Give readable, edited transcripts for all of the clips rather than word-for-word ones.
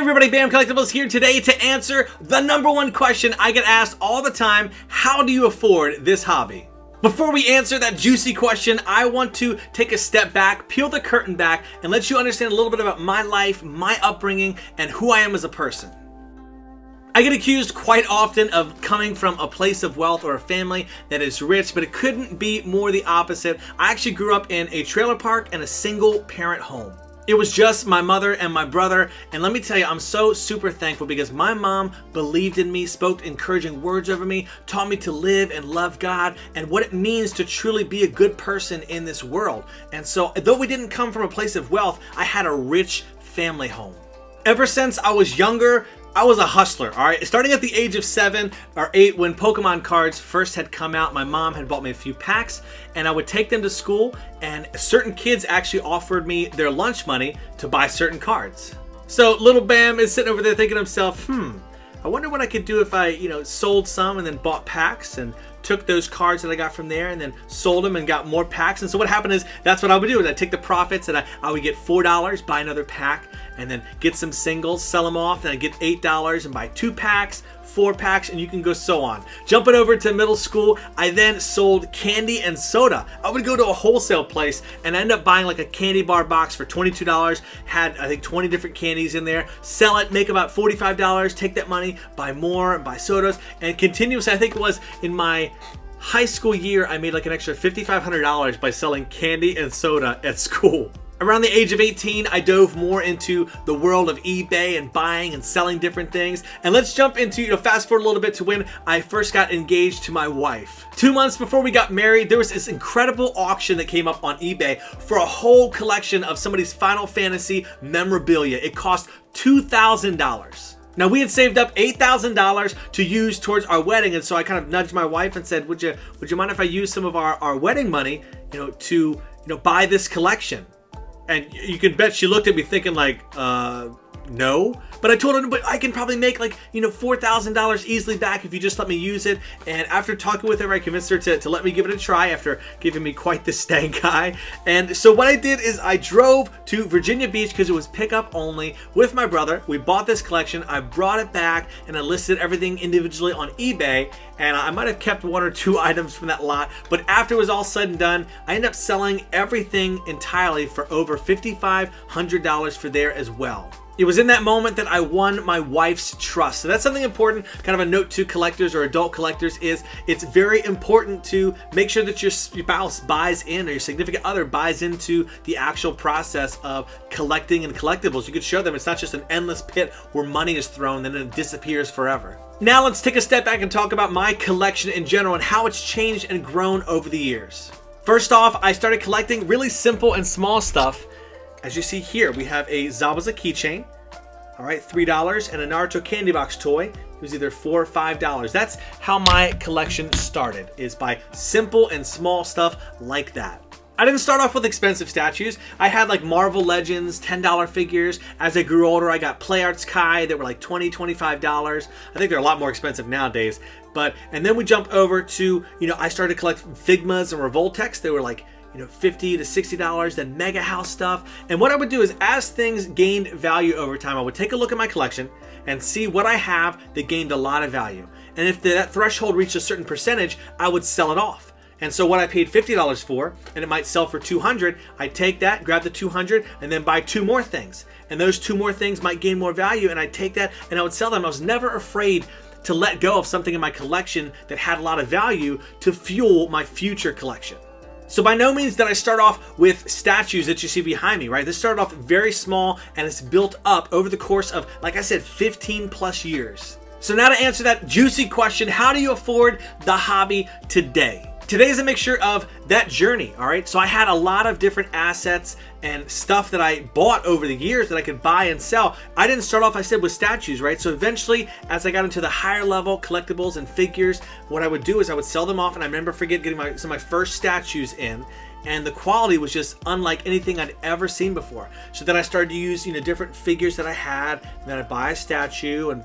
everybody, Bam Collectibles here today to answer the #1 question I get asked all the time: how do you afford this hobby? Before we answer that juicy question, I want to take a step back, peel the curtain back, and let you understand a little bit about my life, my upbringing, and who I am as a person. I get accused quite often of coming from a place of wealth or a family that is rich, but it couldn't be more the opposite. I actually grew up in a trailer park and a single parent home. It was just my mother and my brother, and let me tell you, I'm so super thankful because my mom believed in me, spoke encouraging words over me, taught me to live and love God and what it means to truly be a good person in this world. And so, though we didn't come from a place of wealth, I had a rich family home. Ever since I was younger, I was a hustler, all right? Starting at the age of 7 or 8 when Pokemon cards first had come out, my mom had bought me a few packs and I would take them to school, and certain kids actually offered me their lunch money to buy certain cards. So little Bam is sitting over there thinking to himself, I wonder what I could do if I, sold some and then bought packs and took those cards that I got from there and then sold them and got more packs. And so what happened is, that's what I would do, is I'd take the profits and I would get $4, buy another pack, and then get some singles, sell them off, and I'd get $8 and buy 2 packs, 4 packs, and you can go so on. Jumping over to middle school, I then sold candy and soda. I would go to a wholesale place and end up buying like a candy bar box for $22, had I think 20 different candies in there, sell it, make about $45, take that money, buy more, buy sodas, and continuously, I think it was in my high school year, I made like an extra $5,500 by selling candy and soda at school. Around the age of 18, I dove more into the world of eBay and buying and selling different things. And let's jump into, fast forward a little bit to when I first got engaged to my wife. 2 months before we got married, there was this incredible auction that came up on eBay for a whole collection of somebody's Final Fantasy memorabilia. It cost $2,000. Now, we had saved up $8,000 to use towards our wedding, and so I kind of nudged my wife and said, would you mind if I use some of our wedding money, to buy this collection? And you can bet she looked at me thinking like, no. But I told her, but I can probably make like, $4,000 easily back if you just let me use it. And after talking with her, I convinced her to let me give it a try after giving me quite the stank eye. And so what I did is I drove to Virginia Beach because it was pickup only with my brother. We bought this collection. I brought it back and I listed everything individually on eBay. And I might have kept 1 or 2 items from that lot. But after it was all said and done, I ended up selling everything entirely for over $5,500 for there as well. It was in that moment that I won my wife's trust. So that's something important, kind of a note to collectors or adult collectors, is it's very important to make sure that your spouse buys in, or your significant other buys into the actual process of collecting and collectibles. You could show them it's not just an endless pit where money is thrown and then it disappears forever. Now let's take a step back and talk about my collection in general and how it's changed and grown over the years. First off, I started collecting really simple and small stuff. As you see here, we have a Zabuza keychain, all right, $3, and a Naruto candy box toy. It was either $4 or $5. That's how my collection started, is by simple and small stuff like that. I didn't start off with expensive statues. I had like Marvel Legends, $10 figures. As I grew older, I got Play Arts Kai that were like $20, $25. I think they're a lot more expensive nowadays. And then we jumped over to, I started collecting Figmas and Revoltex. They were like, $50 to $60, then Mega House stuff. And what I would do is, as things gained value over time, I would take a look at my collection and see what I have that gained a lot of value. And if that threshold reached a certain percentage, I would sell it off. And so what I paid $50 for, and it might sell for $200, I'd take that, grab the $200, and then buy 2 more things. And those 2 more things might gain more value, and I'd take that and I would sell them. I was never afraid to let go of something in my collection that had a lot of value to fuel my future collection. So by no means did I start off with statues that you see behind me, right? This started off very small and it's built up over the course of, like I said, 15 plus years. So now to answer that juicy question, how do you afford the hobby today? Today is a mixture of that journey, all right? So I had a lot of different assets and stuff that I bought over the years that I could buy and sell. I didn't start off, I said, with statues, right? So eventually, as I got into the higher level collectibles and figures, what I would do is I would sell them off, and I remember getting some of my first statues in, and the quality was just unlike anything I'd ever seen before. So then I started to use, different figures that I had, and then I'd buy a statue, and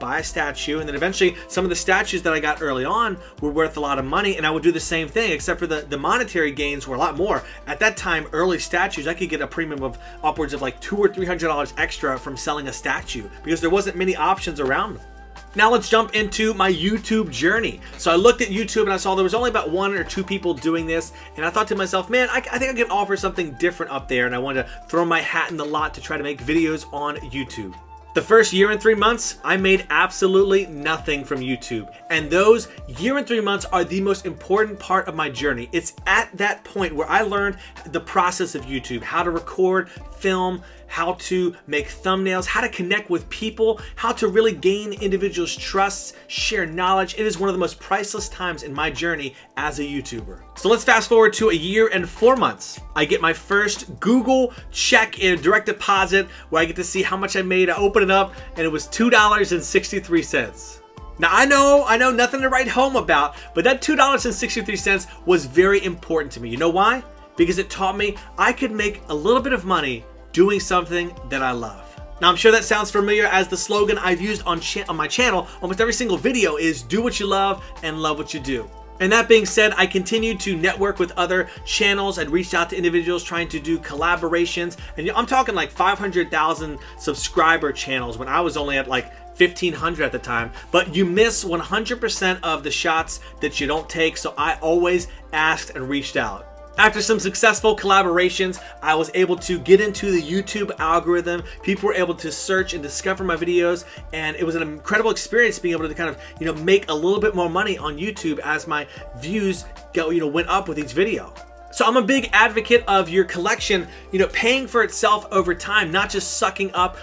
then eventually some of the statues that I got early on were worth a lot of money, and I would do the same thing, except for the monetary gains were a lot more. At that time, early statues, I could get a premium of upwards of like $200 or $300 extra from selling a statue, because there wasn't many options around them. Now let's jump into my YouTube journey. So I looked at YouTube and I saw there was only about 1 or 2 people doing this, and I thought to myself, man, I think I can offer something different up there, and I wanted to throw my hat in the lot to try to make videos on YouTube. The first year and 3 months, I made absolutely nothing from YouTube. And those year and 3 months are the most important part of my journey. It's at that point where I learned the process of YouTube, how to record, film, how to make thumbnails, how to connect with people, how to really gain individuals' trusts, share knowledge. It is one of the most priceless times in my journey as a YouTuber. So let's fast forward to a year and 4 months. I get my first Google check in direct deposit where I get to see how much I made. I open it up and it was $2.63. Now I know nothing to write home about, but that $2.63 was very important to me. You know why? Because it taught me I could make a little bit of money doing something that I love. Now I'm sure that sounds familiar, as the slogan I've used on my channel almost every single video is do what you love and love what you do. And that being said, I continued to network with other channels. I'd reached out to individuals trying to do collaborations, and I'm talking like 500,000 subscriber channels when I was only at like 1,500 at the time. But you miss 100% of the shots that you don't take, so I always asked and reached out. After some successful collaborations, I was able to get into the YouTube algorithm. People were able to search and discover my videos, and it was an incredible experience being able to kind of, make a little bit more money on YouTube as my views went up with each video. So I'm a big advocate of your collection, paying for itself over time, not just sucking up,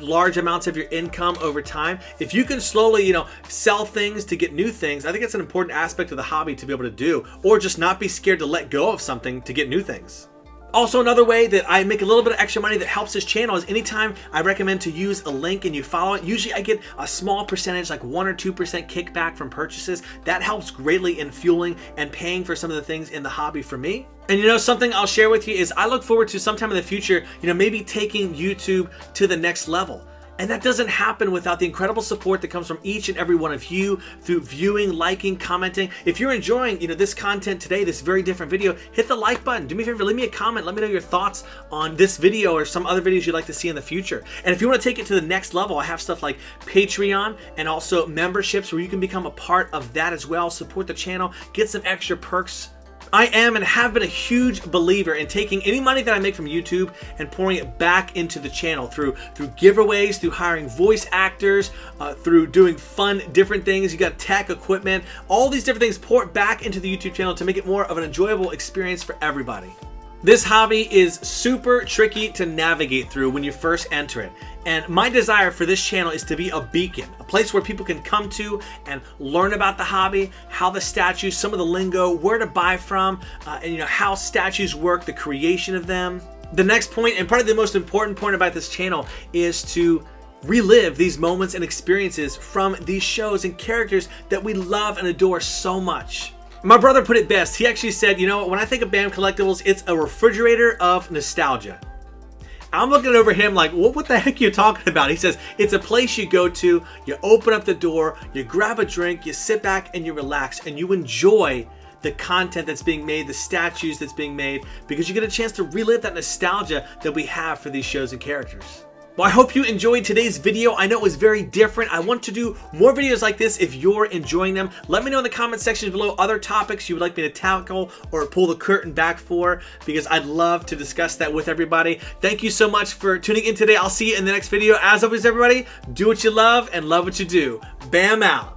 large amounts of your income over time. If you can slowly, sell things to get new things, I think it's an important aspect of the hobby to be able to do, or just not be scared to let go of something to get new things. Also, another way that I make a little bit of extra money that helps this channel is anytime I recommend to use a link and you follow it, usually I get a small percentage, like 1 or 2% kickback from purchases. That helps greatly in fueling and paying for some of the things in the hobby for me. And something I'll share with you is I look forward to sometime in the future, maybe taking YouTube to the next level. And that doesn't happen without the incredible support that comes from each and every one of you through viewing, liking, commenting. If you're enjoying, this content today, this very different video, hit the like button. Do me a favor, leave me a comment. Let me know your thoughts on this video or some other videos you'd like to see in the future. And if you want to take it to the next level, I have stuff like Patreon and also memberships where you can become a part of that as well, support the channel, get some extra perks. I am and have been a huge believer in taking any money that I make from YouTube and pouring it back into the channel through giveaways, through hiring voice actors, through doing fun different things. You got tech, equipment, all these different things, pour it back into the YouTube channel to make it more of an enjoyable experience for everybody. This hobby is super tricky to navigate through when you first enter it. And my desire for this channel is to be a beacon, a place where people can come to and learn about the hobby, how the statues, some of the lingo, where to buy from, and how statues work, the creation of them. The next point, and probably the most important point about this channel, is to relive these moments and experiences from these shows and characters that we love and adore so much. My brother put it best. He actually said, when I think of BAM Collectibles, it's a refrigerator of nostalgia. I'm looking over him like, what the heck are you talking about? He says, it's a place you go to, you open up the door, you grab a drink, you sit back and you relax and you enjoy the content that's being made, the statues that's being made, because you get a chance to relive that nostalgia that we have for these shows and characters. Well, I hope you enjoyed today's video. I know it was very different. I want to do more videos like this if you're enjoying them. Let me know in the comment section below other topics you would like me to tackle or pull the curtain back for, because I'd love to discuss that with everybody. Thank you so much for tuning in today. I'll see you in the next video. As always, everybody, do what you love and love what you do. Bam out.